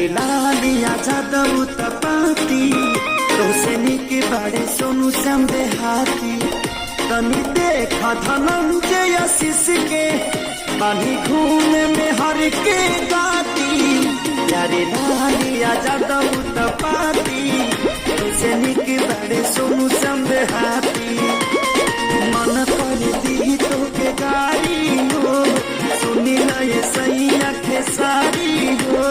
लालिया जादव तपाती तो से निक बाड़े सोनू श्याम देहाती तनी देखा धनंजय आशीष के बानी घूमे में हर के गाती यारे लालिया जादव तपाती तो से निक बाड़े सोनू श्याम देहाती मन कर दी तो के गाड़ी हो सुनी ना ये सही आखे सारी हो।